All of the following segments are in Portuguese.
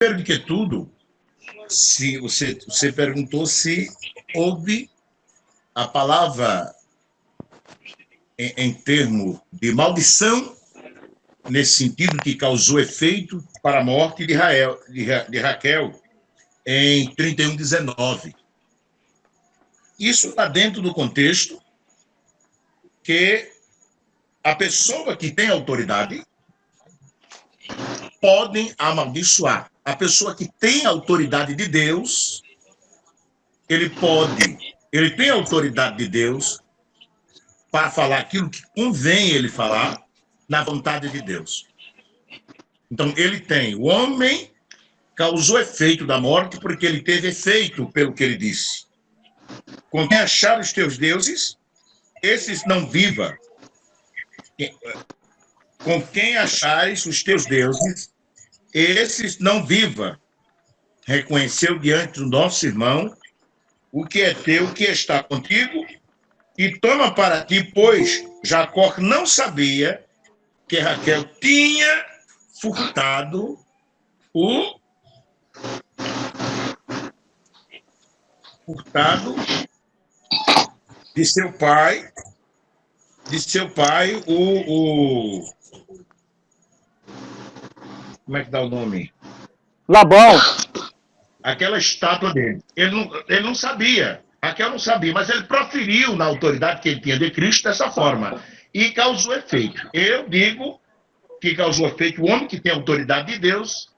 Primeiro de que tudo, se você perguntou se houve a palavra em termo de maldição, nesse sentido que causou efeito para a morte de Raquel em 31:19. Isso está dentro do contexto que a pessoa que tem autoridade pode amaldiçoar. A pessoa que tem autoridade de Deus, ele tem autoridade de Deus para falar aquilo que convém ele falar na vontade de Deus. Então, ele tem. O homem causou efeito da morte porque ele teve efeito pelo que ele disse. Com quem achar os teus deuses, esses não viva. Com quem achares os teus deuses, esses não viva. Reconheceu diante do nosso irmão o que é teu, o que está contigo, e toma para ti, pois Jacó não sabia que Raquel tinha furtado de seu pai, como é que dá o nome? Labão. Aquela estátua dele. Ele não sabia. Raquel não sabia, mas ele proferiu na autoridade que ele tinha de Cristo dessa forma. E causou efeito. Eu digo que causou efeito. O homem que tem autoridade de Deus,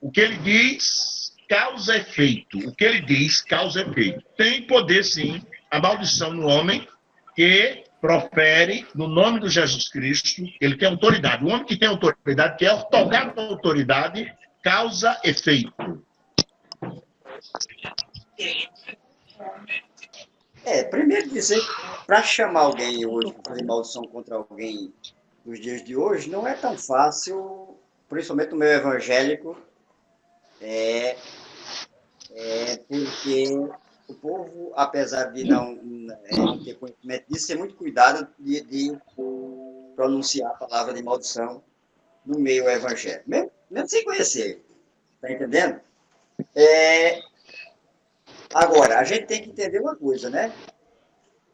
o que ele diz causa efeito. O que ele diz causa efeito. Tem poder, sim, a maldição no homem que profere no nome de Jesus Cristo. Ele tem autoridade. O homem que tem autoridade, que é otorgado a autoridade, causa efeito. Primeiro dizer, para chamar alguém hoje, para fazer maldição contra alguém nos dias de hoje, não é tão fácil, principalmente no meio evangélico, porque o povo, apesar de não ter conhecimento disso, tem muito cuidado de pronunciar a palavra de maldição no meio evangélico, mesmo sem conhecer, está entendendo? Agora, a gente tem que entender uma coisa, né?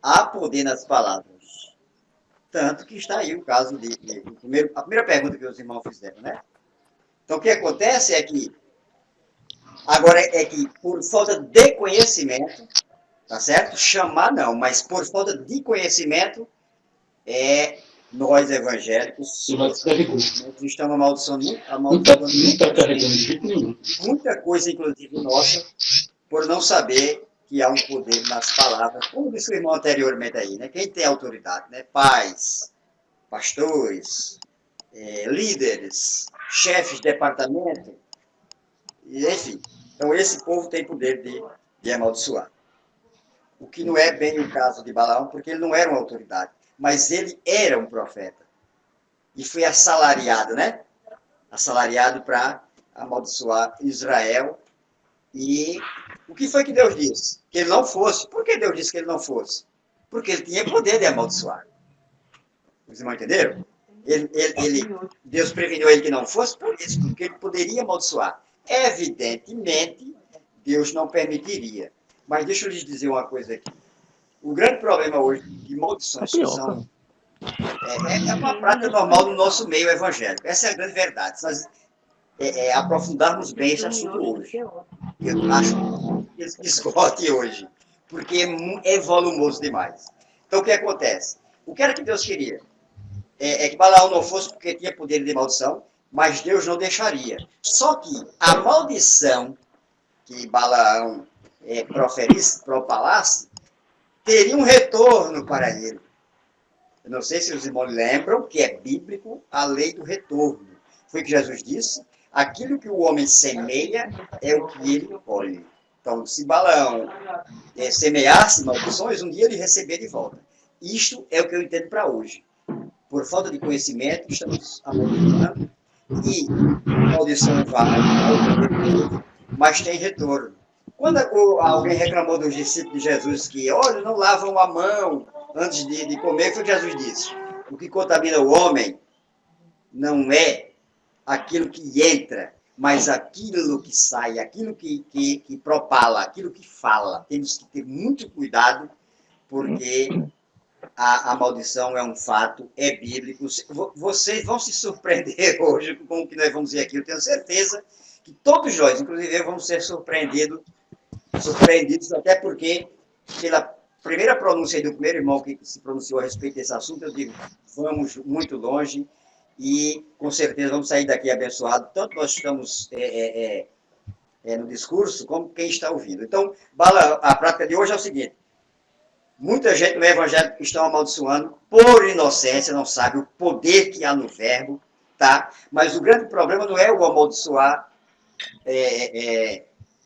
Há poder nas palavras. Tanto que está aí o caso a primeira pergunta que os irmãos fizeram, né? Então, o que acontece é que, agora é que, por falta de conhecimento, tá certo? Chamar não, mas por falta de conhecimento, nós evangélicos estamos amaldiçoando muita coisa, inclusive nossa, por não saber que há um poder nas palavras, como disse o irmão anteriormente aí, né? Quem tem autoridade, né? Pais, pastores, líderes, chefes de departamento, enfim. Então, esse povo tem poder de amaldiçoar. O que não é bem o caso de Balaão, porque ele não era uma autoridade, mas ele era um profeta. E foi assalariado, né? Assalariado para amaldiçoar Israel. E o que foi que Deus disse? Que ele não fosse. Por que Deus disse que ele não fosse? Porque ele tinha poder de amaldiçoar. Os irmãos entenderam? Deus preveniu ele que não fosse por isso, porque ele poderia amaldiçoar. Evidentemente, Deus não permitiria. Mas deixa eu lhes dizer uma coisa aqui. O grande problema hoje de maldições que são uma prática normal no nosso meio evangélico. Essa é a grande verdade. Se nós aprofundarmos bem esse assunto hoje, eu acho que esgote hoje, porque é volumoso demais. Então, o que acontece? O que era que Deus queria? Que Balaão não fosse porque tinha poder de maldição, mas Deus não deixaria. Só que a maldição que Balaão proferisse, propalasse, teria um retorno para ele. Eu não sei se os irmãos lembram que é bíblico a lei do retorno. Foi o que Jesus disse: aquilo que o homem semeia é o que ele colhe. Então, se Balaão semeasse maldições, um dia ele receberia de volta. Isto é o que eu entendo para hoje. Por falta de conhecimento, estamos amaldiçoando. E maldição vai, mas tem retorno. Quando alguém reclamou dos discípulos de Jesus que, olha, não lavam a mão antes de comer, foi o que Jesus disse. O que contamina o homem não é aquilo que entra, mas aquilo que sai, aquilo que propala, aquilo que fala, temos que ter muito cuidado, porque a maldição é um fato, é bíblico. Vocês vão se surpreender hoje com o que nós vamos dizer aqui. Eu tenho certeza que todos nós, inclusive eu, vamos ser surpreendidos até porque, pela primeira pronúncia do primeiro irmão que se pronunciou a respeito desse assunto, eu digo, vamos muito longe e, com certeza, vamos sair daqui abençoados. Tanto nós estamos no discurso, como quem está ouvindo. Então, a prática de hoje é o seguinte: muita gente no evangelho estão amaldiçoando por inocência, não sabe o poder que há no verbo, tá? Mas o grande problema não é o amaldiçoar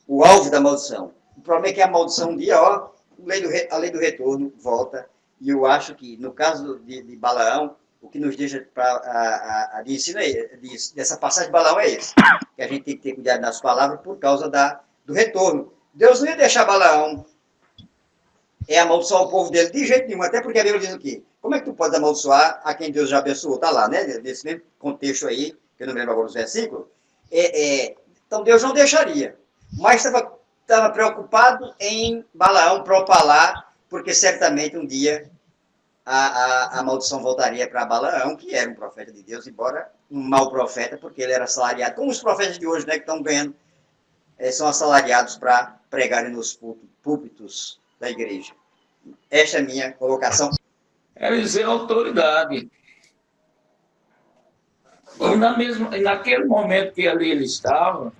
o alvo da maldição. O problema é que a maldição um dia, a lei do retorno volta, e eu acho que, no caso de Balaão, o que nos deixa de ensino dessa passagem de Balaão é esse, que a gente tem que ter cuidado nas palavras por causa do retorno. Deus não ia deixar Balaão amaldiçoar o povo dele de jeito nenhum, até porque a Bíblia diz o quê? Como é que tu pode amaldiçoar a quem Deus já abençoou? Está lá, né? Nesse mesmo contexto aí, que eu não me lembro agora dos versículos. Então Deus não deixaria. Mas estava preocupado em Balaão propalar, porque certamente um dia a maldição voltaria para Balaão, que era um profeta de Deus, embora um mau profeta, porque ele era assalariado. Como os profetas de hoje, né, que estão ganhando, são assalariados para pregarem nos púlpitos da igreja. Esta é a minha colocação. Eliseu é autoridade. E naquele momento que ali ele estava,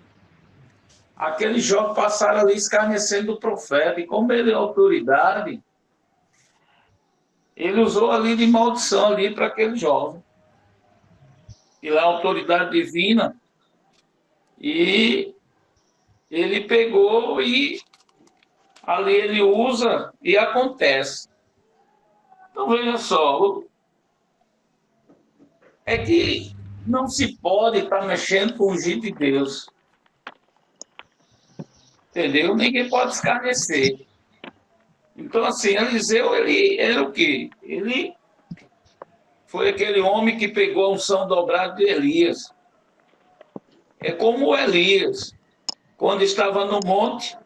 aqueles jovens passaram ali escarnecendo o profeta. E como ele é autoridade, ele usou ali de maldição ali para aquele jovem. E lá a autoridade divina, e ele pegou e ali ele usa e acontece. Então, veja só, é que não se pode estar mexendo com o ungido de Deus. Entendeu? Ninguém pode escarnecer. Então, assim, Eliseu, ele era o quê? Ele foi aquele homem que pegou a unção dobrada de Elias. É como o Elias, quando estava no monte,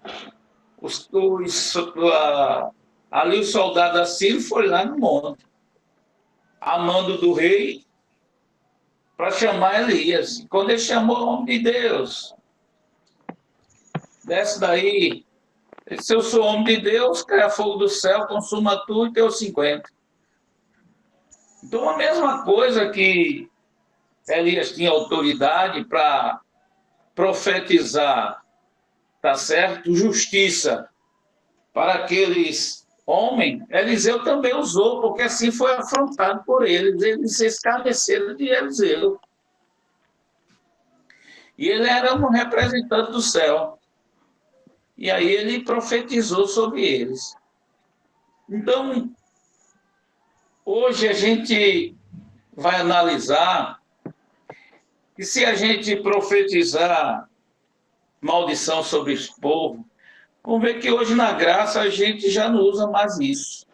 ali o soldado assírio foi lá no monte, a mando do rei, para chamar Elias. Quando ele chamou o homem de Deus, desce daí. Ele disse: eu sou homem de Deus, caia fogo do céu, consuma tu e teus 50. Então, a mesma coisa que Elias tinha autoridade para profetizar, tá certo? Justiça para aqueles homens, Eliseu também usou, porque assim foi afrontado por eles. Eles se escarneceram de Eliseu. E ele era um representante do céu. E aí ele profetizou sobre eles. Então, hoje a gente vai analisar que se a gente profetizar maldição sobre esse povo, vamos ver que hoje na graça a gente já não usa mais isso.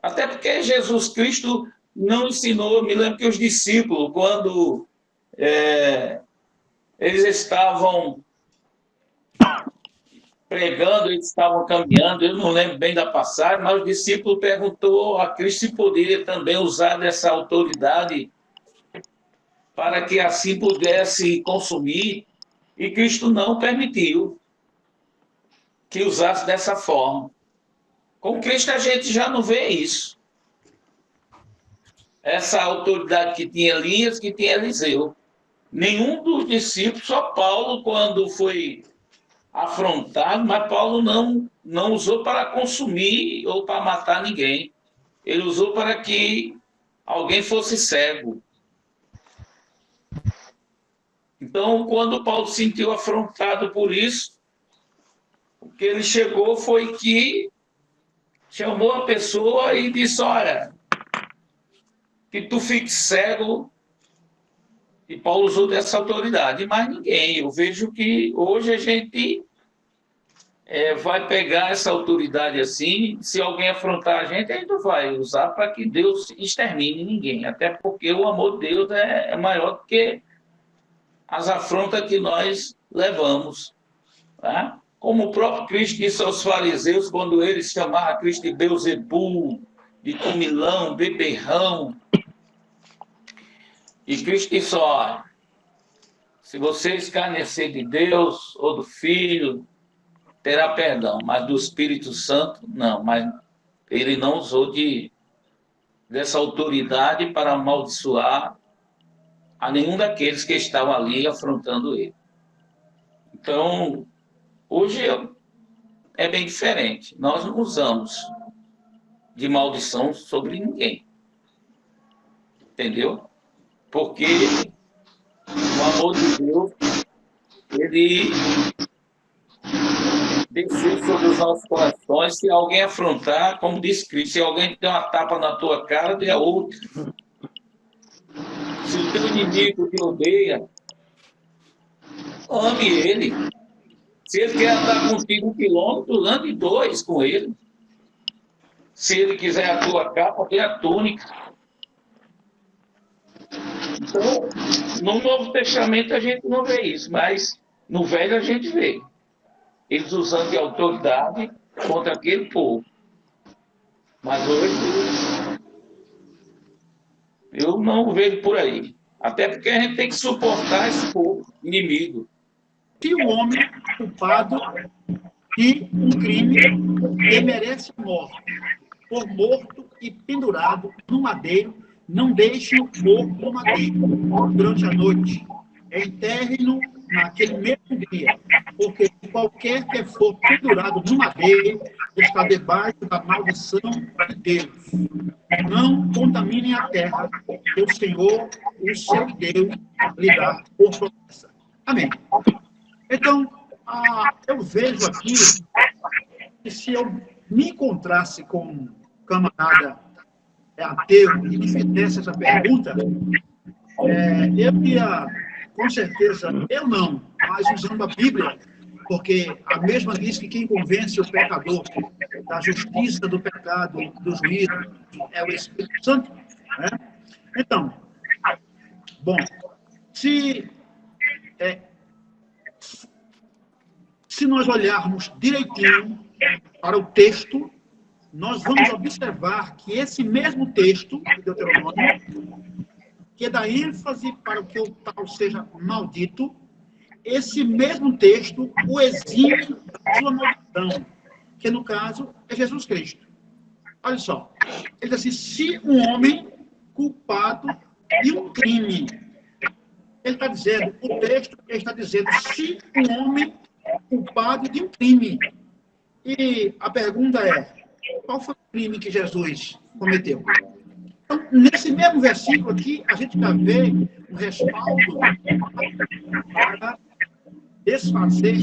Até porque Jesus Cristo não ensinou. Eu me lembro que os discípulos, quando eles estavam pregando, eles estavam caminhando, eu não lembro bem da passagem, mas o discípulo perguntou a Cristo se poderia também usar dessa autoridade para que assim pudesse consumir, e Cristo não permitiu que usasse dessa forma. Com Cristo a gente já não vê isso. Essa autoridade que tinha Elias, que tinha Eliseu. Nenhum dos discípulos, só Paulo, quando foi afrontado, mas Paulo não usou para consumir ou para matar ninguém. Ele usou para que alguém fosse cego. Então, quando Paulo se sentiu afrontado por isso, o que ele chegou foi que chamou a pessoa e disse: olha, que tu fique cego. E Paulo usou dessa autoridade, mas ninguém. Eu vejo que hoje a gente vai pegar essa autoridade assim, se alguém afrontar a gente não vai usar para que Deus extermine ninguém, até porque o amor de Deus é maior do que as afrontas que nós levamos. Tá? Como o próprio Cristo disse aos fariseus, quando eles chamavam Cristo de Beuzebu, de comilão, beberrão, e Cristo disse, olha, se você escarnecer de Deus ou do Filho, terá perdão, mas do Espírito Santo, não. Mas ele não usou dessa autoridade para amaldiçoar a nenhum daqueles que estavam ali afrontando ele. Então, hoje é bem diferente. Nós não usamos de maldição sobre ninguém. Entendeu? Porque o amor de Deus, ele descer sobre os nossos corações. Se alguém afrontar, como diz Cristo, se alguém der uma tapa na tua cara, dê a outra. Se o teu inimigo te odeia, ame ele. Se ele quer andar contigo 1 quilômetro, ande 2 com ele. Se ele quiser a tua capa, dê a túnica. Então, no Novo Testamento a gente não vê isso, mas no Velho a gente vê. Eles usando de autoridade contra aquele povo. Mas hoje eu não vejo por aí. Até porque a gente tem que suportar esse povo inimigo. Se o homem é culpado de um crime que merece morte, for morto e pendurado no madeiro, não deixe-o morto no madeiro durante a noite. Enterre-no naquele mesmo dia, porque qualquer que for pendurado no madeiro está debaixo da maldição de Deus. Não contaminem a terra, que o Senhor, o seu Deus, lhe dá por promessa. Amém. Então, eu vejo aqui que se eu me encontrasse com um camarada ateu e me fizesse essa pergunta, eu ia, com certeza, eu não, mas usando a Bíblia, porque a mesma diz que quem convence o pecador da justiça, do pecado, do juízo, é o Espírito Santo. Né? Então, bom, se nós olharmos direitinho para o texto, nós vamos observar que esse mesmo texto de Deuteronômio, que dá ênfase para que o tal seja maldito, esse mesmo texto o exime da sua maldição, que no caso é Jesus Cristo. Olha só, ele diz assim, se um homem culpado de um crime, ele está dizendo, o texto está dizendo, se um homem culpado de um crime. E a pergunta é, qual foi o crime que Jesus cometeu? Então, nesse mesmo versículo aqui, a gente já vê um respaldo para desfazer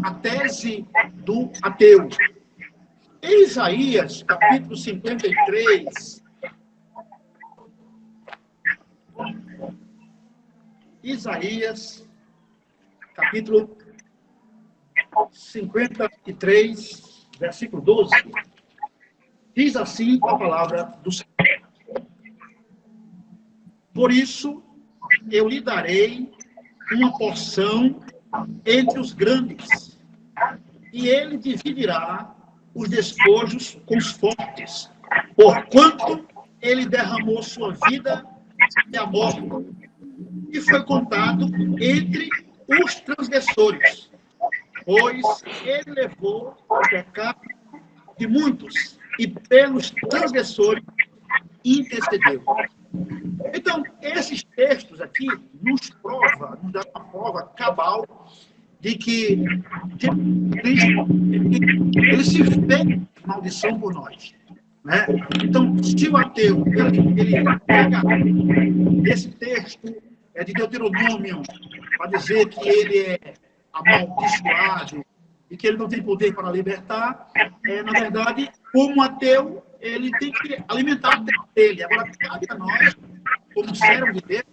a tese do ateu. Em Isaías, capítulo 53, Isaías, capítulo 53, versículo 12, diz assim a palavra do Senhor. Por isso, eu lhe darei uma porção entre os grandes, e ele dividirá os despojos com os fortes, porquanto ele derramou sua vida e a morte, e foi contado entre os transgressores, pois ele levou o pecado de muitos, e pelos transgressores intercedeu. Então, esses textos aqui nos dá uma prova cabal de que Cristo, ele se fez maldição por nós. Né? Então, se o ateu, ele pega esse texto de Deuteronômio para dizer que ele é amaldiçoado e que ele não tem poder para libertar, na verdade, como ateu, ele tem que alimentar a terra dele. Agora, cabe a nós, como servos de Deus,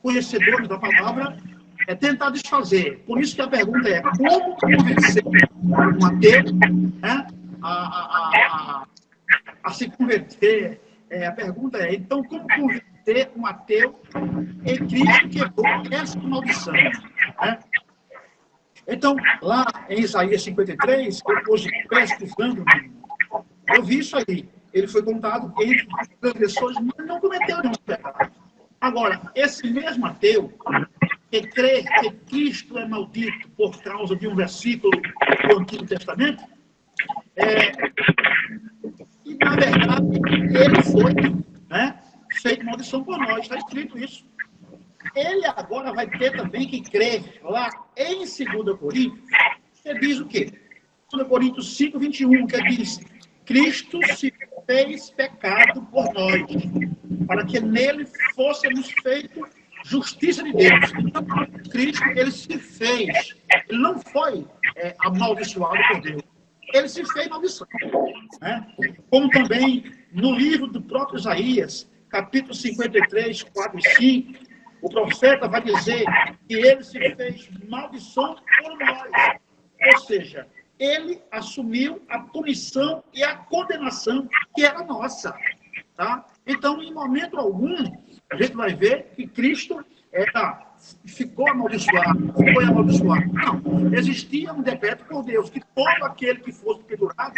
conhecedores da palavra, tentar desfazer. Por isso que a pergunta é como convencer um ateu, né, a se converter. A pergunta é, então, como converter um ateu em Cristo quebrou essa maldição? Né? Então, lá em Isaías 53, eu hoje pesquisando, eu vi isso aí. Ele foi contado entre transgressores, mas não cometeu nenhum pecado. Agora, esse mesmo ateu que crê que Cristo é maldito por causa de um versículo do Antigo Testamento, e, na verdade, ele foi, né, feito maldição por nós. Está escrito isso. Ele agora vai ter também que crer lá em 2 Coríntios, que diz o quê? 2 Coríntios 5, 21, que diz: Cristo se fez pecado por nós, para que nele fôssemos feitos justiça de Deus. Então, Cristo, ele se fez, ele não foi amaldiçoado por Deus, ele se fez maldição. Né? Como também no livro do próprio Isaías, capítulo 53, 4 e 5, o profeta vai dizer que ele se fez maldição por nós. Ou seja, ele assumiu a punição e a condenação que era nossa. Tá? Então, em momento algum, a gente vai ver que Cristo ficou amaldiçoado, foi amaldiçoado. Não, existia um decreto por Deus que todo aquele que fosse pendurado,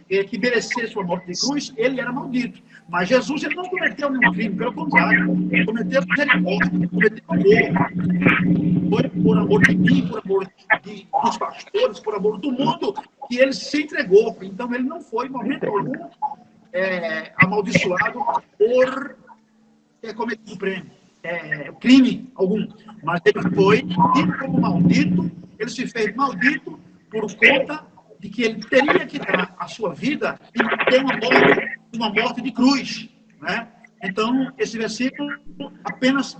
que merecesse uma morte de cruz, ele era maldito. Mas Jesus, ele não cometeu nenhum crime, pelo contrário, ele cometeu misericórdia, ele cometeu amor. Foi por amor de mim, por amor dos pastores, por amor do mundo, que ele se entregou. Então, ele não foi, em momento algum, amaldiçoado por ter cometido crime algum. Mas ele foi dito como maldito, ele se fez maldito por conta de que ele teria que dar a sua vida e ter uma morte de cruz. Né? Então, esse versículo, apenas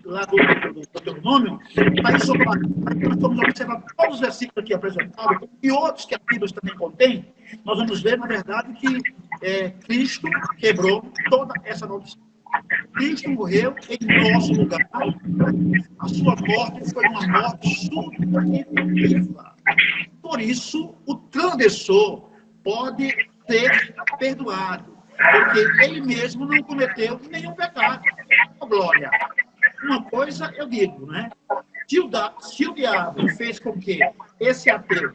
lá do Deuteronômio, está isolado. Nós vamos observar todos os versículos aqui apresentados e outros que a Bíblia também contém. Nós vamos ver, na verdade, que Cristo quebrou toda essa maldição. Cristo morreu em nosso lugar. A sua morte foi uma morte substitutiva. Por isso, o transgressor pode ser perdoado, porque ele mesmo não cometeu nenhum pecado. Oh, glória! Uma coisa eu digo, né? Se o diabo fez com que esse ateu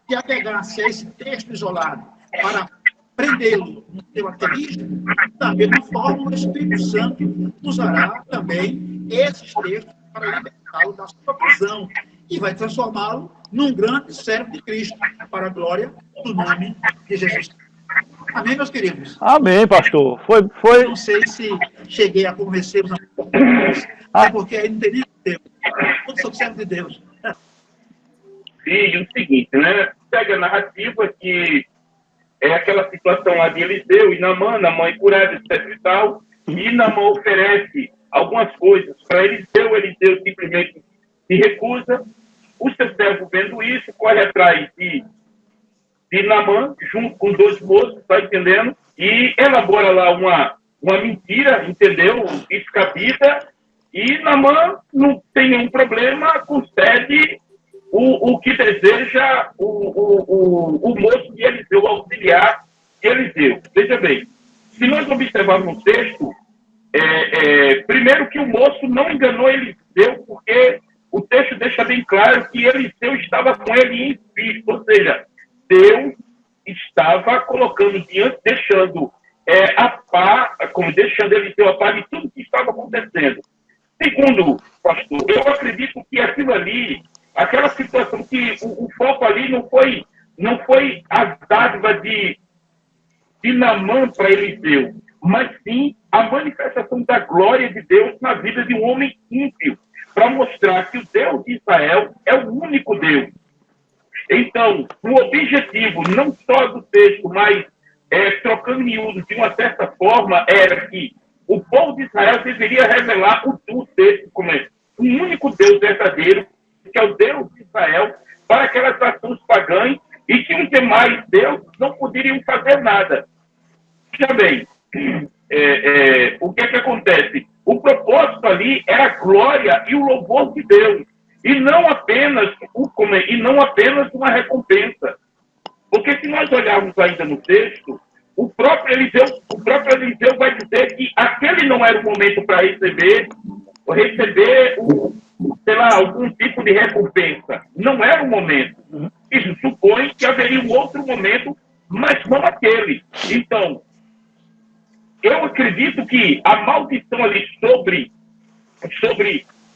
se apegasse a esse texto isolado para prendê-lo no seu ateísmo, da mesma forma o Espírito Santo usará também esses textos para libertá-lo da sua prisão e vai transformá-lo num grande servo de Cristo, para a glória do nome de Jesus. Amém, meus queridos? Amém, pastor. Foi... Não sei se cheguei a convencer os amigos, até porque aí não tem nem Deus. Todos são servos de Deus. E o seguinte, né? Pega a narrativa que é aquela situação lá de Eliseu e Naamã, Naamã é curado, etc e tal, e Naamã oferece algumas coisas para Eliseu, Eliseu simplesmente se recusa. O seu servo, vendo isso, corre atrás de Naamã, junto com 2 moços, tá entendendo? E elabora lá uma mentira, entendeu? Descabida, e Naamã não tem nenhum problema, concede o que deseja o moço de Eliseu, auxiliar de Eliseu. Veja bem, se nós observarmos no texto, primeiro que o moço não enganou Eliseu, porque o texto deixa bem claro que Eliseu estava com ele em espírito, ou seja, Deus estava colocando diante, deixando Eliseu a par de tudo que estava acontecendo. Segundo, pastor, eu acredito que aquilo ali, aquela situação que o foco ali não foi a dádiva de Naamã para Eliseu, mas sim a manifestação da glória de Deus na vida de um homem ímpio, para mostrar que o Deus de Israel é o único Deus. Então, o objetivo, não só do texto, mas trocando miúdos de uma certa forma, era que o povo de Israel deveria revelar o texto como o único Deus verdadeiro, que é o Deus de Israel, para aquelas nações pagãs, e que os demais deuses não poderiam fazer nada. Veja bem, o que é que acontece? O propósito ali era a glória e o louvor de Deus, e não apenas uma recompensa. Porque se nós olharmos ainda no texto, o próprio Eliseu vai dizer que aquele não era o momento para receber algum tipo de recompensa. Não era o momento. Isso supõe que haveria um outro momento, mas não aquele. Então, eu acredito que a maldição ali sobre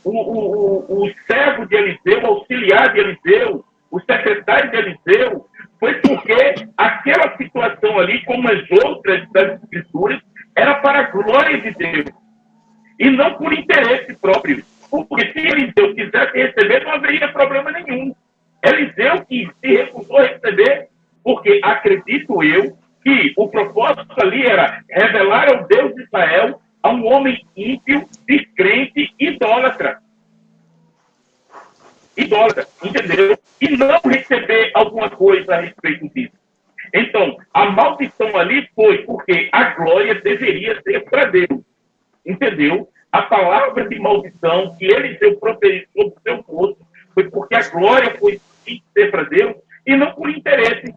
o servo de Eliseu, o auxiliar de Eliseu, o secretário de Eliseu, foi porque aquela situação ali, como as outras das Escrituras, era para a glória de Deus e não por interesse próprio. Porque se Eliseu quisesse receber, não haveria problema nenhum. Eliseu que se recusou a receber, porque acredito eu que o propósito ali era revelar ao Deus de Israel a um homem ímpio, descrente, idólatra, entendeu? E não receber alguma coisa a respeito disso. Então, a maldição ali foi porque a glória deveria ser para Deus, entendeu? A palavra de maldição que Eliseu proferiu sobre o seu rosto foi porque a glória foi ser para Deus e não por interesse.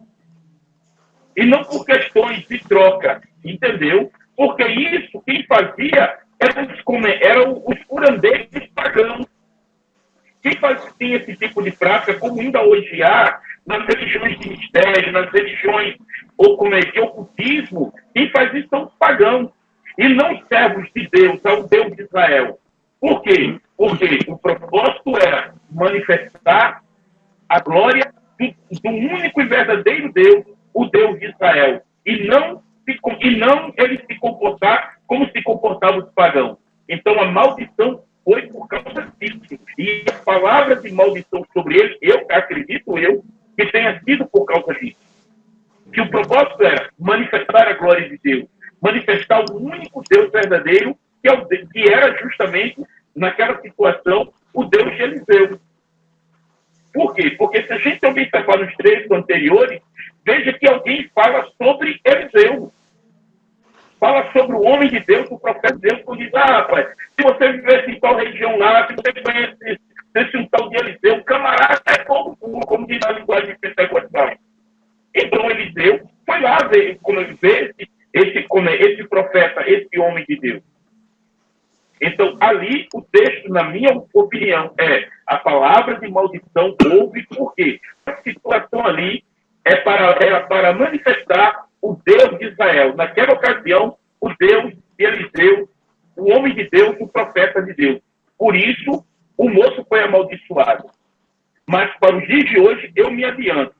E não por questões de troca, entendeu? Porque isso, quem fazia, eram os curandeiros pagãos. Quem tinha esse tipo de prática, como ainda hoje há, nas religiões de mistério, nas religiões de ocultismo, quem faz isso são os pagãos. E não servos de Deus, ao Deus de Israel. Por quê? Porque o propósito era manifestar a glória do único e verdadeiro Deus, o Deus de Israel. E não ele se comportar como se comportavam os pagãos. Então a maldição foi por causa disso. E a palavra de maldição sobre ele, acredito que tenha sido por causa disso. Que o propósito era manifestar a glória de Deus, manifestar o único Deus verdadeiro, que era justamente, naquela situação, o Deus de Eliseu. Por quê? Porque se a gente observar nos trechos anteriores, veja que alguém fala sobre Eliseu. Fala sobre o homem de Deus, o profeta de Deus, que diz, rapaz, se você vivesse em tal região lá, se você conhece um tal de Eliseu, o camarada é fogo puro, como diz na linguagem pentecostal. Então Eliseu foi lá ver esse profeta, esse homem de Deus. Então, ali, o texto, na minha opinião, a palavra de maldição houve porque a situação ali era para manifestar o Deus de Israel. Naquela ocasião, o Deus de Eliseu, o homem de Deus, o profeta de Deus. Por isso, o moço foi amaldiçoado. Mas, para os dias de hoje, eu me adianto.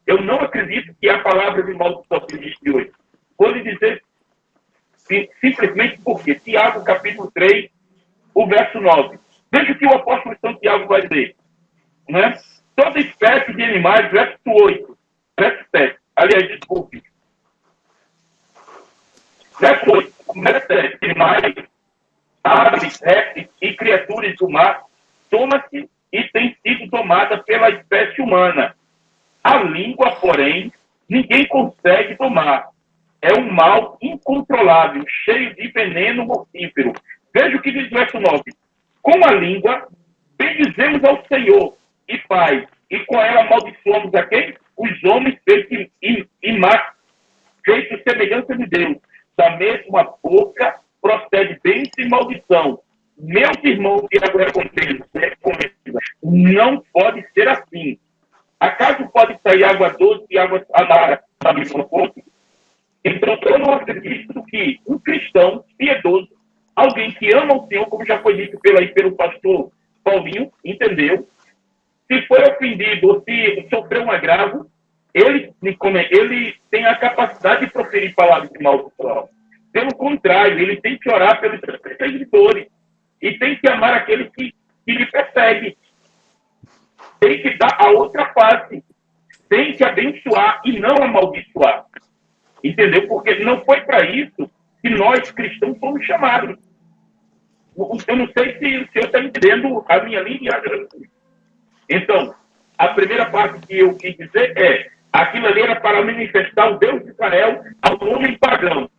Eu não acredito que a palavra de maldição que existe hoje. Vou lhe dizer simplesmente porque Tiago, capítulo 3, o verso 9. Veja o que o apóstolo São Tiago vai dizer. Né? Toda espécie de animais, verso 8, verso 7. Aliás, desculpe. Verso 8, verso 7. Animais, aves, répteis e criaturas do mar, toma-se e tem sido tomada pela espécie humana. A língua, porém, ninguém consegue tomar. É um mal incontrolável, cheio de veneno mortífero. Veja o que diz o verso 9. Com a língua, bendizemos ao Senhor e Pai, e com ela amaldiçoamos a quem? Os homens feitos semelhança de Deus. Da mesma boca procede bênção e maldição. Meus irmãos, Tiago recomenda, não pode ser assim. Acaso pode sair água doce e água amarga da mesma fonte? Então, eu não acredito que um cristão piedoso, alguém que ama o Senhor, como já foi dito pelo pastor Paulinho, entendeu? Se foi ofendido ou se sofreu um agravo, ele tem a capacidade de proferir palavras de maldição. Pelo contrário, ele tem que orar pelos seus perseguidores e tem que amar aquele que lhe persegue. Tem que dar a outra face. Tem que abençoar e não amaldiçoar. Entendeu? Porque não foi para isso que nós cristãos fomos chamados. Eu não sei se o senhor está entendendo a minha linha. Então, a primeira parte que eu quis dizer aquilo ali era para manifestar o Deus de Israel ao homem pagão.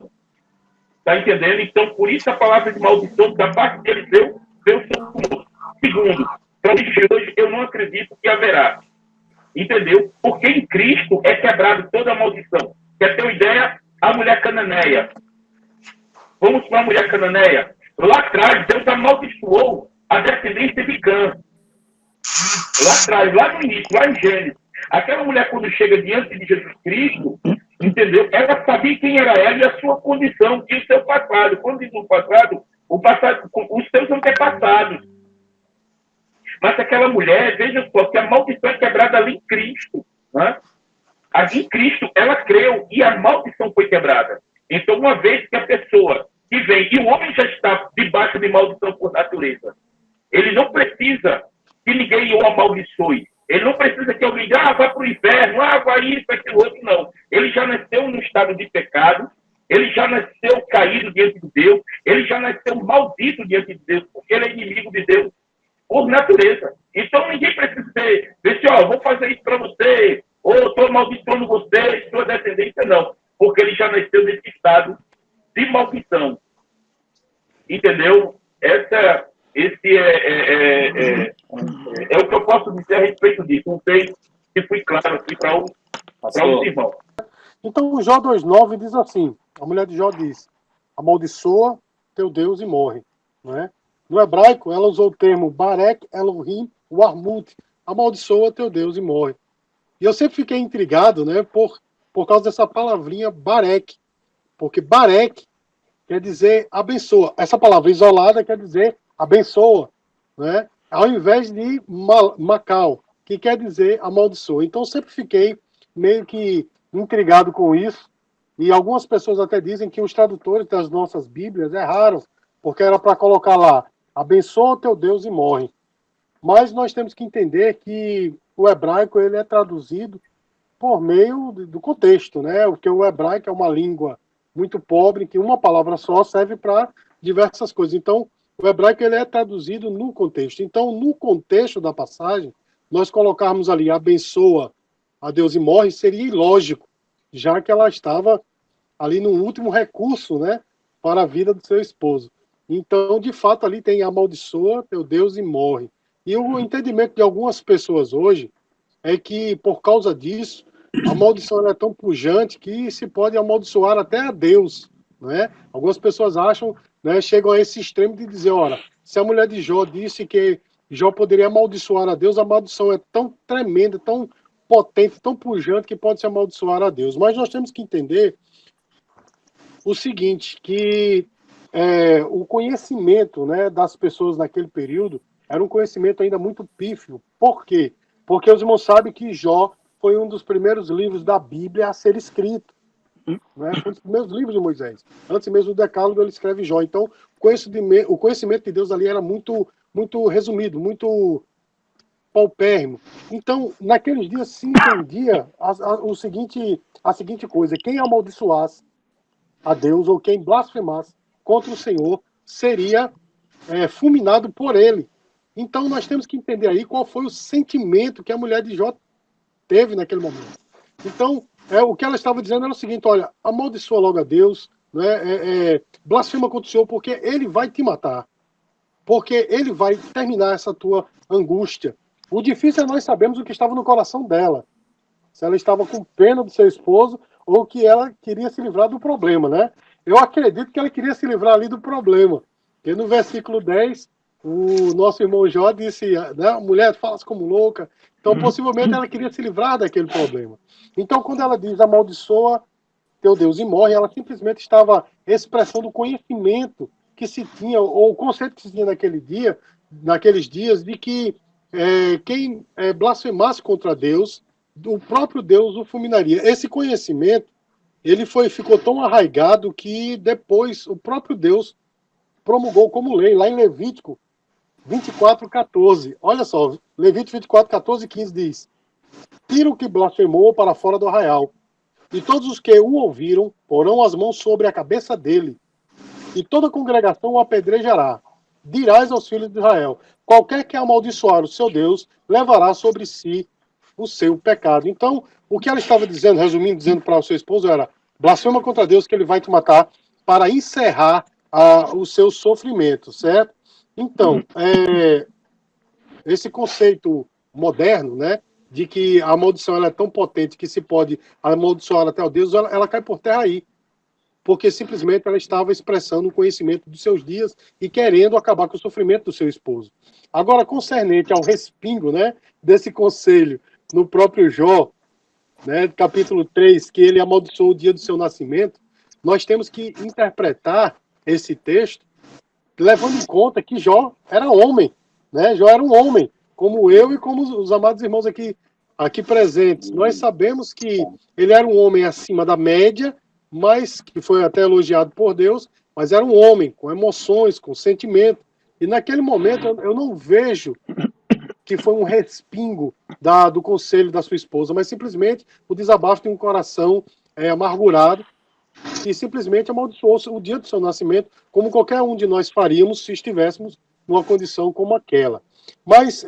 Tá entendendo? Então, por isso a palavra de maldição da parte de Eliseu veio sobre. Segundo, para hoje eu não acredito que haverá. Entendeu? Porque em Cristo é quebrado toda a maldição. Quer ter uma ideia? A mulher cananeia. Vamos para a mulher cananeia. Lá atrás, Deus amaldiçoou a descendência de Cã. Lá atrás, lá no início, lá em Gênesis. Aquela mulher, quando chega diante de Jesus Cristo, entendeu? Ela sabia quem era ela e a sua condição, e o seu passado. Quando diz o passado, os seus antepassados. Mas aquela mulher, veja só, que a maldição é quebrada ali em Cristo. Né? Ali em Cristo, ela creu e a maldição foi quebrada. Então, uma vez que a pessoa que vem, e o homem já está debaixo de maldição por natureza, ele não precisa que ninguém o amaldiçoe. Ele não precisa que alguém diga, vá para o inferno, vai isso, aquilo outro, não. Ele já nasceu no estado de pecado, ele já nasceu caído diante de Deus, ele já nasceu maldito diante de Deus, porque ele é inimigo de Deus por natureza. Então ninguém precisa dizer assim, vou fazer isso para você, ou estou amaldiçoando você, sua descendência, não. Porque ele já nasceu nesse estado de maldição. Entendeu? Esse é o que eu posso dizer a respeito disso. Não sei se fui claro aqui para os irmãos. Então, Jó 2,9 diz assim, a mulher de Jó diz, amaldiçoa teu Deus e morre. Né? No hebraico, ela usou o termo Barek Elohim Warmut, amaldiçoa teu Deus e morre. E eu sempre fiquei intrigado, né, por causa dessa palavrinha Barek, porque Barek quer dizer abençoa. Essa palavra isolada quer dizer abençoa, né? Ao invés de Macau, que quer dizer amaldiçoa. Então, eu sempre fiquei meio que intrigado com isso, e algumas pessoas até dizem que os tradutores das nossas Bíblias erraram, porque era para colocar lá, abençoa teu Deus e morre. Mas nós temos que entender que o hebraico ele é traduzido por meio do contexto, né? Porque o hebraico é uma língua muito pobre, que uma palavra só serve para diversas coisas. Então, o hebraico ele é traduzido no contexto. Então, no contexto da passagem, nós colocarmos ali abençoa a Deus e morre seria ilógico, já que ela estava ali no último recurso, né, para a vida do seu esposo. Então, de fato, ali tem amaldiçoa teu Deus e morre. E o entendimento de algumas pessoas hoje é que, por causa disso, a maldição é tão pujante que se pode amaldiçoar até a Deus. Né? Algumas pessoas acham, né, chegam a esse extremo de dizer, ora, se a mulher de Jó disse que Jó poderia amaldiçoar a Deus, a maldição é tão tremenda, tão potente, tão pujante que pode se amaldiçoar a Deus. Mas nós temos que entender o seguinte, que o conhecimento, né, das pessoas naquele período era um conhecimento ainda muito pífio. Por quê? Porque os irmãos sabem que Jó foi um dos primeiros livros da Bíblia a ser escrito. Né? Foi um dos primeiros livros de Moisés. Antes mesmo do Decálogo, ele escreve Jó. Então, o conhecimento de Deus ali era muito, muito resumido, muito paupérrimo. Então, naqueles dias se entendia a seguinte coisa: quem amaldiçoasse a Deus ou quem blasfemasse contra o Senhor seria fulminado por ele. Então, nós temos que entender aí qual foi o sentimento que a mulher de Jó teve naquele momento. Então, o que ela estava dizendo era o seguinte: olha, amaldiçoa logo a Deus, né, blasfema contra o Senhor, porque ele vai te matar. Porque ele vai terminar essa tua angústia. O difícil é nós sabermos o que estava no coração dela. Se ela estava com pena do seu esposo ou que ela queria se livrar do problema, né? Eu acredito que ela queria se livrar ali do problema. Porque no versículo 10, o nosso irmão Jó disse, né, mulher, falas como louca. Então, possivelmente, ela queria se livrar daquele problema. Então, quando ela diz amaldiçoa teu Deus e morre, ela simplesmente estava expressando o conhecimento que se tinha, ou o conceito que se tinha naqueles dias, de que quem blasfemasse contra Deus, o próprio Deus o fulminaria. Esse conhecimento, ele ficou tão arraigado que depois o próprio Deus promulgou como lei, lá em Levítico 24:14. Olha só, Levítico 24:14 e 15 diz: tira o que blasfemou para fora do arraial, e todos os que o ouviram porão as mãos sobre a cabeça dele, e toda a congregação o apedrejará. Dirás aos filhos de Israel: qualquer que amaldiçoar o seu Deus, levará sobre si o seu pecado. Então, o que ela estava dizendo, resumindo, dizendo para o seu esposo era: blasfema contra Deus que ele vai te matar. para encerrar o seu sofrimento, certo? Então, esse conceito moderno, né, de que a maldição ela é tão potente que se pode amaldiçoar até o Deus, ela cai por terra aí, porque simplesmente ela estava expressando o conhecimento dos seus dias e querendo acabar com o sofrimento do seu esposo. Agora, concernente ao respingo, né, desse conselho no próprio Jó, né, capítulo 3, que ele amaldiçoou o dia do seu nascimento, nós temos que interpretar esse texto levando em conta que Jó era homem, né? Jó era um homem, como eu e como os amados irmãos aqui presentes. Nós sabemos que ele era um homem acima da média, mas que foi até elogiado por Deus, mas era um homem com emoções, com sentimento. E naquele momento eu não vejo que foi um respingo do conselho da sua esposa, mas simplesmente o desabafo de um coração amargurado, que simplesmente amaldiçoou o dia do seu nascimento, como qualquer um de nós faríamos se estivéssemos numa condição como aquela. Mas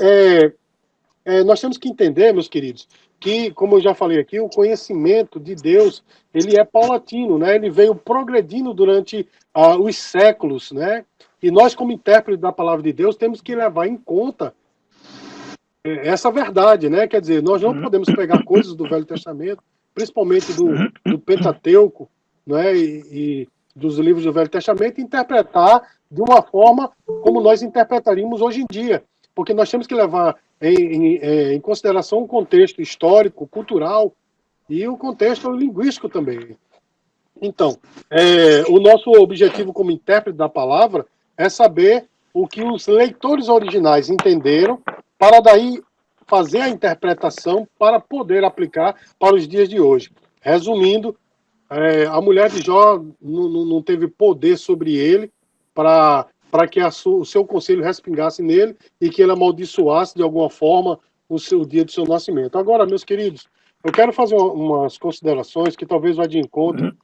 nós temos que entender, meus queridos, que, como eu já falei aqui, o conhecimento de Deus, ele é paulatino, né? Ele veio progredindo durante os séculos, né? E nós, como intérpretes da palavra de Deus, temos que levar em conta essa verdade, né? Quer dizer, nós não podemos pegar coisas do Velho Testamento, principalmente do Pentateuco, né? E dos livros do Velho Testamento, e interpretar de uma forma como nós interpretaríamos hoje em dia. Porque nós temos que levar em consideração o contexto histórico, cultural e o contexto linguístico também. Então, o nosso objetivo como intérprete da palavra é saber o que os leitores originais entenderam para daí fazer a interpretação para poder aplicar para os dias de hoje. Resumindo, a mulher de Jó não teve poder sobre ele para que o seu conselho respingasse nele e que ele amaldiçoasse de alguma forma o dia do seu nascimento. Agora, meus queridos, eu quero fazer umas considerações que talvez vá de encontro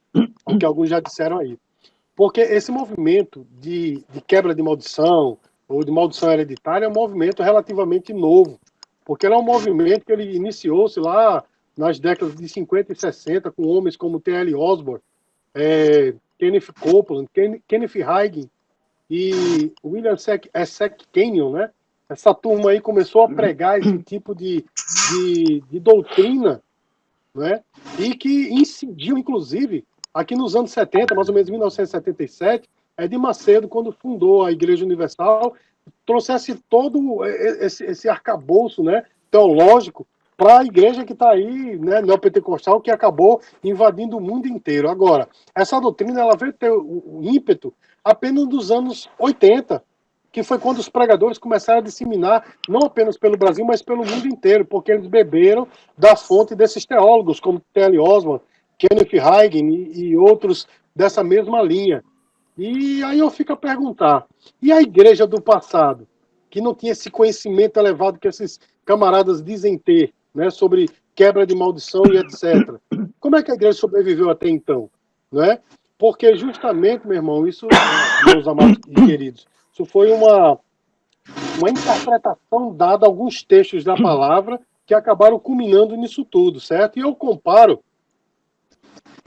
ao que alguns já disseram aí. Porque esse movimento de quebra de maldição ou de maldição hereditária é um movimento relativamente novo, porque ele é um movimento que ele iniciou-se lá nas décadas de 50 e 60 com homens como T.L. Osborne, Kenneth Copeland, Kenneth Hagin e William Sec Kenyon, né? Essa turma aí começou a pregar esse tipo de doutrina, né? E que incidiu, inclusive, aqui nos anos 70, mais ou menos em 1977, Edir Macedo, quando fundou a Igreja Universal, trouxesse todo esse arcabouço, né, teológico para a igreja que está aí, né, neopentecostal, que acabou invadindo o mundo inteiro. Agora, essa doutrina ela veio ter o ímpeto apenas dos anos 80, que foi quando os pregadores começaram a disseminar, não apenas pelo Brasil, mas pelo mundo inteiro, porque eles beberam da fonte desses teólogos, como T.L. Osborne, Kenneth Hagin e outros dessa mesma linha. E aí eu fico a perguntar, e a igreja do passado, que não tinha esse conhecimento elevado que esses camaradas dizem ter, né, sobre quebra de maldição e etc. Como é que a igreja sobreviveu até então? Né? Porque justamente, meu irmão, isso, meus amados e queridos, isso foi uma interpretação dada a alguns textos da palavra que acabaram culminando nisso tudo, certo? E eu comparo,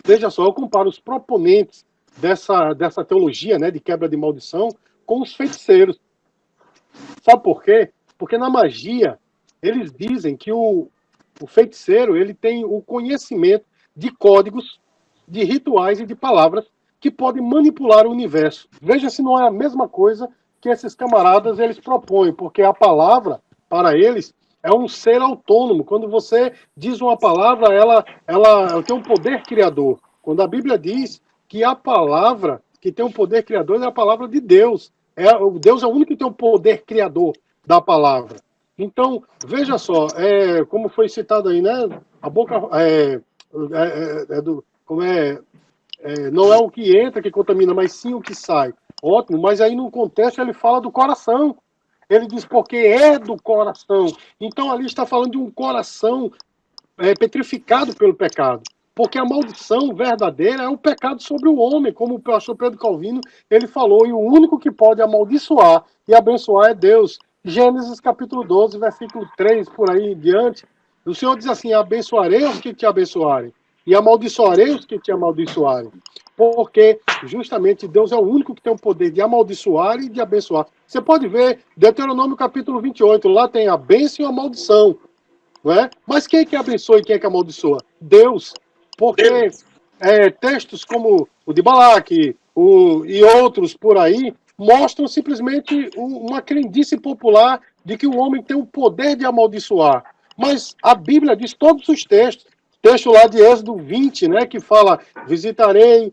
veja só, eu comparo os proponentes dessa teologia, né, de quebra de maldição com os feiticeiros. Sabe por quê? Porque na magia, eles dizem que o feiticeiro ele tem o conhecimento de códigos, de rituais e de palavras que podem manipular o universo. Veja se não é a mesma coisa que esses camaradas eles propõem, porque a palavra, para eles, é um ser autônomo. Quando você diz uma palavra, ela tem um poder criador. Quando a Bíblia diz que a palavra que tem um poder criador é a palavra de Deus. Deus é o único que tem o poder criador da palavra. Então, veja só, como foi citado aí, né? A boca não é o que entra que contamina, mas sim o que sai. Ótimo, mas aí no contexto ele fala do coração. Ele diz porque é do coração. Então ali está falando de um coração petrificado pelo pecado. Porque a maldição verdadeira é o pecado sobre o homem, como o pastor Pedro Calvino ele falou, e o único que pode amaldiçoar e abençoar é Deus. Gênesis capítulo 12, versículo 3, por aí em diante, o Senhor diz assim, abençoarei os que te abençoarem, e amaldiçoarei os que te amaldiçoarem. Porque justamente Deus é o único que tem o poder de amaldiçoar e de abençoar. Você pode ver, Deuteronômio capítulo 28, lá tem a bênção e a maldição. Não é? Mas quem é que abençoa e quem é que amaldiçoa? Deus. Porque textos como o de Balaque e outros por aí mostram simplesmente uma crendice popular de que o homem tem o poder de amaldiçoar. Mas a Bíblia diz todos os textos. Texto lá de Êxodo 20, né, que fala: visitarei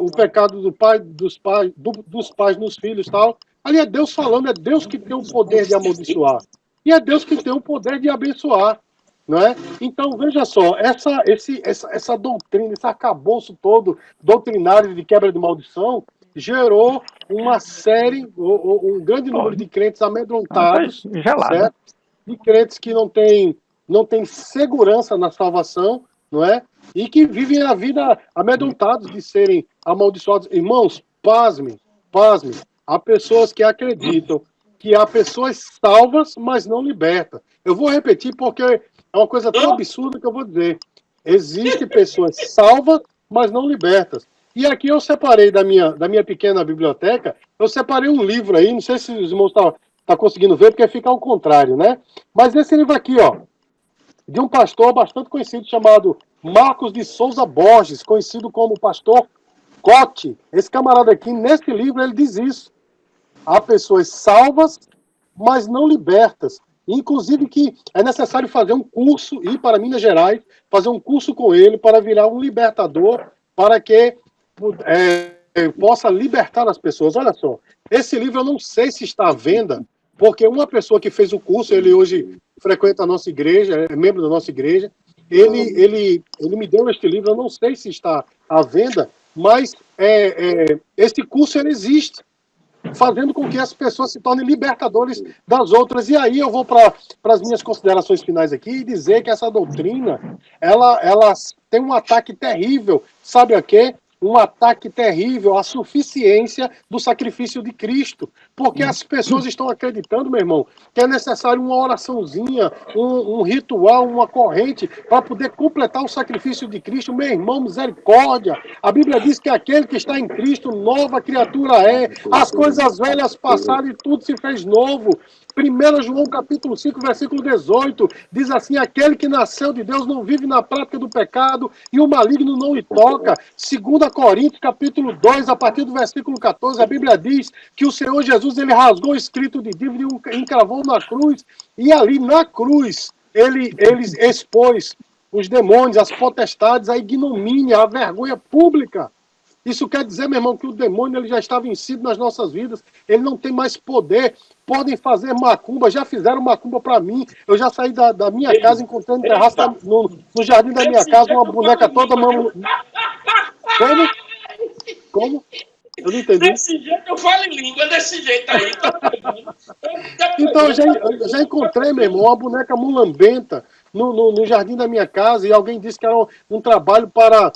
o pecado dos pais nos filhos, tal. Ali é Deus falando, é Deus que tem o poder de amaldiçoar. E é Deus que tem o poder de abençoar. Não é? Então, veja só, essa doutrina, esse arcabouço todo doutrinário de quebra de maldição, gerou uma série, um grande número de crentes amedrontados, certo? De crentes que não têm segurança na salvação, não é? E que vivem a vida amedrontados de serem amaldiçoados. Irmãos, pasmem. Há pessoas que acreditam que há pessoas salvas, mas não libertas. Eu vou repetir porque é uma coisa tão absurda que eu vou dizer. Existem pessoas salvas, mas não libertas. E aqui eu separei da minha pequena biblioteca, eu separei um livro aí, não sei se os irmãos estão conseguindo ver, porque fica ao contrário, né? Mas esse livro aqui, ó, de um pastor bastante conhecido, chamado Marcos de Souza Borges, conhecido como pastor Cote. Esse camarada aqui, nesse livro, ele diz isso. Há pessoas salvas, mas não libertas. Inclusive que é necessário fazer um curso, ir para Minas Gerais, fazer um curso com ele para virar um libertador, para que possa libertar as pessoas. Olha só, esse livro eu não sei se está à venda, porque uma pessoa que fez o curso, ele hoje frequenta a nossa igreja, é membro da nossa igreja, ele me deu este livro, eu não sei se está à venda, mas esse curso ele existe, fazendo com que as pessoas se tornem libertadores das outras. E aí eu vou para as minhas considerações finais aqui e dizer que essa doutrina, ela tem um ataque terrível, sabe a quê? Um ataque terrível à suficiência do sacrifício de Cristo. Porque as pessoas estão acreditando, meu irmão, que é necessário uma oraçãozinha, um ritual, uma corrente, para poder completar o sacrifício de Cristo. Meu irmão, misericórdia. A Bíblia diz que aquele que está em Cristo, nova criatura é. As coisas velhas passaram e tudo se fez novo. 1 João capítulo 5, versículo 18, diz assim: aquele que nasceu de Deus não vive na prática do pecado e o maligno não lhe toca. 2 Coríntios capítulo 2, a partir do versículo 14, a Bíblia diz que o Senhor Jesus, ele rasgou o escrito de dívida e encravou na cruz, e ali na cruz ele expôs os demônios, as potestades, a ignomínia, a vergonha pública. Isso quer dizer, meu irmão, que o demônio ele já está vencido nas nossas vidas, ele não tem mais poder. Podem fazer macumba, já fizeram macumba para mim. Eu já saí da minha casa, encontrei no terraço, no jardim da minha casa, uma boneca toda... Como? Eu não entendi. Desse jeito eu falo em língua, desse jeito aí. Então, eu já encontrei, meu irmão, uma boneca mulambenta no jardim da minha casa, e alguém disse que era um trabalho para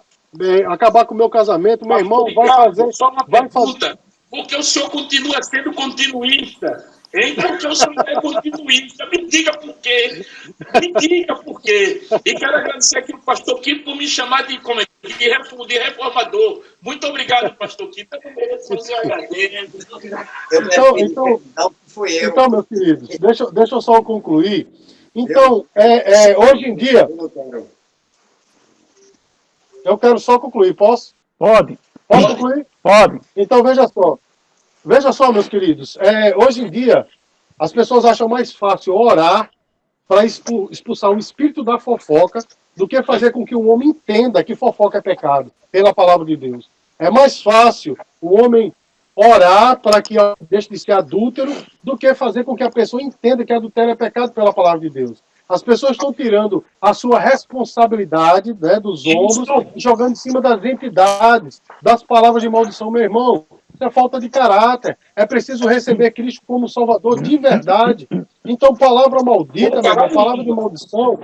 acabar com o meu casamento. Meu irmão, vai fazer... Só uma pergunta. Porque o senhor continua sendo continuista? Hein? Porque o senhor é continuista. Me diga por quê. E quero agradecer aqui o pastor Quito por me chamar de reformador. Muito obrigado, pastor Quito. Eu não mereço fazer Então, meus queridos, deixa eu só concluir. Então, hoje em dia... Eu quero só concluir, posso? Pode. Posso concluir? Pode. Então, veja só. Veja só, meus queridos. Hoje em dia, as pessoas acham mais fácil orar para expulsar o espírito da fofoca do que fazer com que o homem entenda que fofoca é pecado, pela palavra de Deus. É mais fácil o homem orar para que deixe de ser adúltero do que fazer com que a pessoa entenda que adultério é pecado pela palavra de Deus. As pessoas estão tirando a sua responsabilidade, né, dos ombros e jogando em cima das entidades, das palavras de maldição. Meu irmão, isso é falta de caráter. É preciso receber Cristo como Salvador de verdade. Então, palavra maldita, meu irmão, palavra de maldição...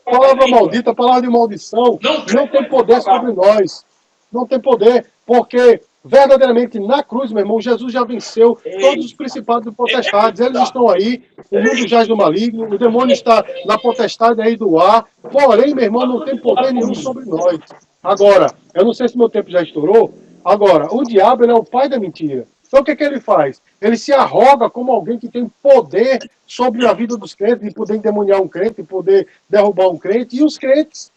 Palavra maldita, palavra de maldição, não tem poder sobre nós. Não tem poder, porque verdadeiramente na cruz, meu irmão, Jesus já venceu todos os principados e potestades. Eles estão aí, o mundo jaz do maligno, o demônio está na potestade aí do ar. Porém, meu irmão, não tem poder nenhum sobre nós. Agora, eu não sei se meu tempo já estourou. Agora, o diabo, ele é o pai da mentira. Então, o que ele faz? Ele se arroga como alguém que tem poder sobre a vida dos crentes, de poder endemoniar um crente, de poder derrubar um crente. E os crentes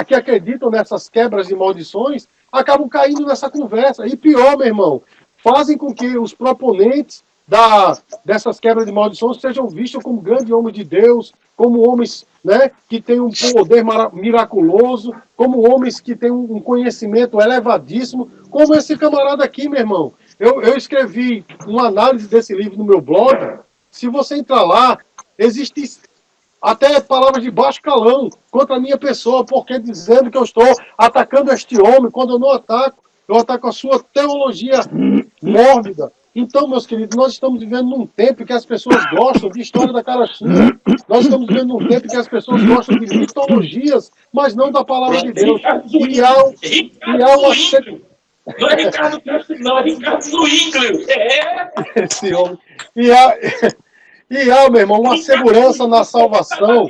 que acreditam nessas quebras de maldições acabam caindo nessa conversa. E pior, meu irmão, fazem com que os proponentes dessas quebras de maldições sejam vistos como grandes homens de Deus, como homens, né, que têm um poder miraculoso, como homens que têm um conhecimento elevadíssimo, como esse camarada aqui, meu irmão. Eu escrevi uma análise desse livro no meu blog. Se você entrar lá, existe até palavras de baixo calão contra a minha pessoa, porque dizendo que eu estou atacando este homem, quando eu não ataco, eu ataco a sua teologia mórbida. Então, meus queridos, nós estamos vivendo num tempo que as pessoas gostam de história da carochinha. Nós estamos vivendo num tempo que as pessoas gostam de mitologias, mas não da palavra de Deus. E há uma... Não é Ricardo Castro, não, é Ricardo Zwingli. Esse homem. E há, meu irmão, uma segurança na salvação.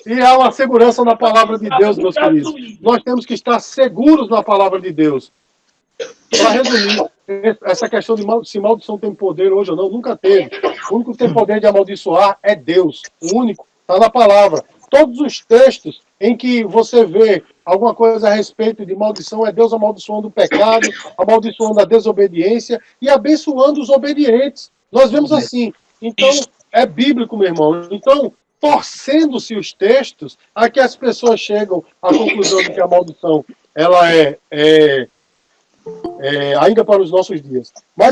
E há uma segurança na palavra de Deus, meus queridos. Nós temos que estar seguros na palavra de Deus. Para resumir, essa questão de se maldição tem poder hoje ou não, nunca teve. O único que tem poder de amaldiçoar é Deus. O único, está na palavra. Todos os textos em que você vê alguma coisa a respeito de maldição é Deus amaldiçoando o pecado, amaldiçoando a desobediência e abençoando os obedientes. Nós vemos assim. Então, é bíblico, meu irmão. Então, torcendo-se os textos, a que as pessoas chegam à conclusão de que a maldição ela é ainda para os nossos dias. Mas